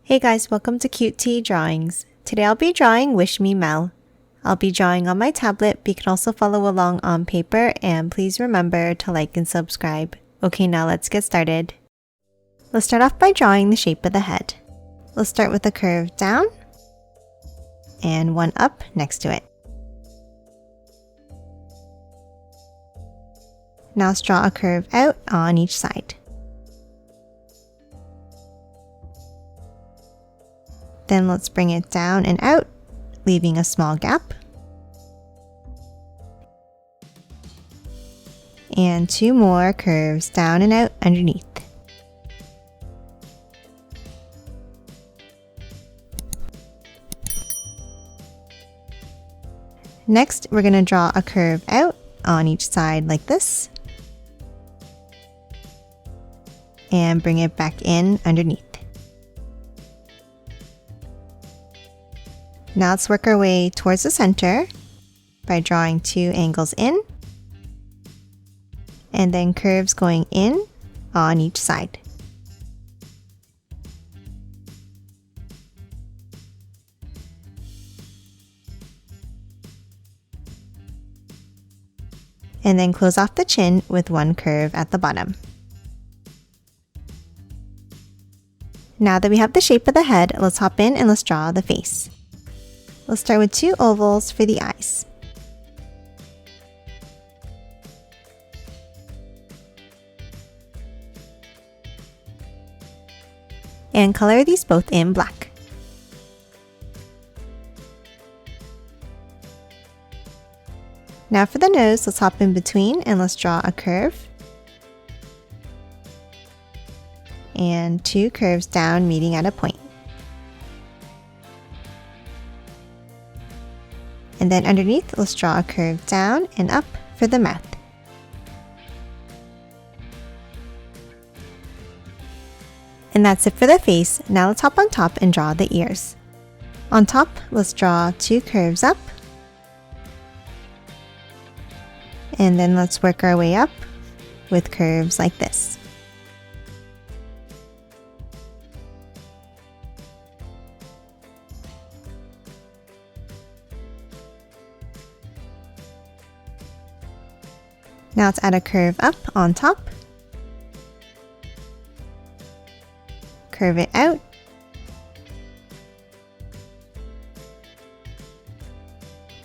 Hey guys, welcome to Cute Tea Drawings. Today I'll be drawing Wish Me Mell. I'll be drawing on my tablet, but you can also follow along on paper, and please remember to like and subscribe. Okay, now let's get started. Let's start off by drawing the shape of the head. Let's start with a curve down and one up next to it. Now let's draw a curve out on each side. Then let's bring it down and out, leaving a small gap. And two more curves down and out underneath. Next, we're going to draw a curve out on each side like this. And bring it back in underneath. Now let's work our way towards the center by drawing two angles in and then curves going in on each side. And then close off the chin with one curve at the bottom. Now that we have the shape of the head, let's hop in and let's draw the face. Let's start with two ovals for the eyes. And color these both in black. Now for the nose, let's hop in between and let's draw a curve. And two curves down meeting at a point. And then underneath, let's draw a curve down and up for the mouth. And that's it for the face. Now let's hop on top and draw the ears. On top, let's draw two curves up. And then let's work our way up with curves like this. Now let's add a curve up on top, curve it out,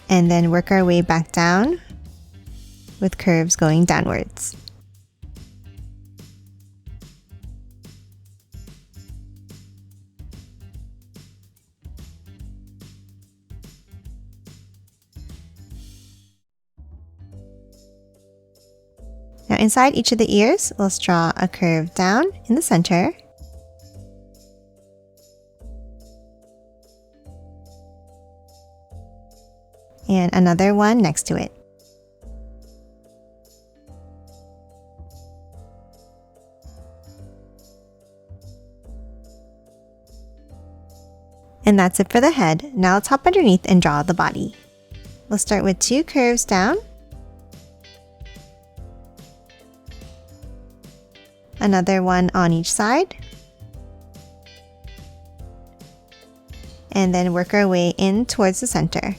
and then work our way back down with curves going downwards. Now inside each of the ears, let's draw a curve down in the center. And another one next to it. And that's it for the head. Now let's hop underneath and draw the body. Let's start with two curves down. Another one on each side, and then work our way in towards the center.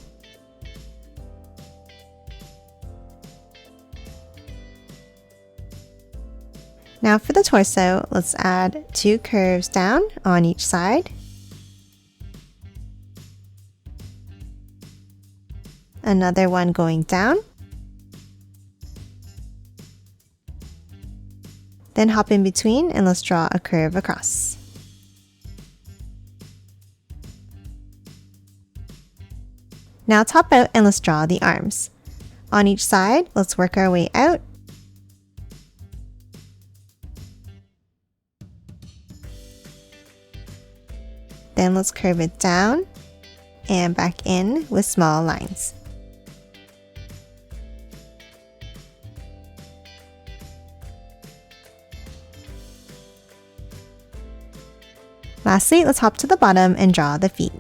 Now for the torso, let's add two curves down on each side, another one going down. Then hop in between and let's draw a curve across. Now top out and let's draw the arms. On each side, let's work our way out. Then let's curve it down and back in with small lines. Lastly, let's hop to the bottom and draw the feet.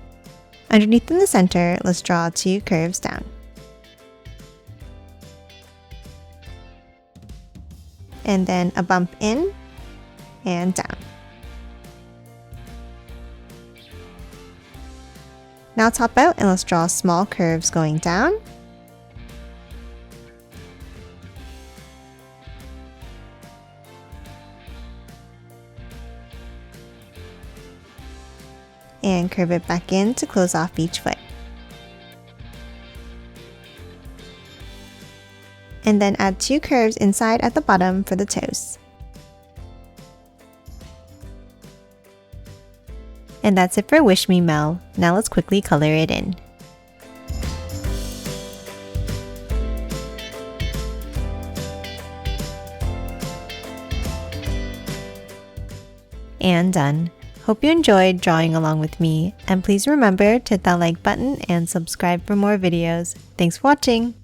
Underneath in the center, let's draw two curves down. And then a bump in and down. Now top out and let's draw small curves going down. And curve it back in to close off each foot. And then add 2 curves inside at the bottom for the toes. And that's it for Wish Me Mell. Now let's quickly color it in. And done. Hope you enjoyed drawing along with me, and please remember to hit that like button and subscribe for more videos. Thanks for watching!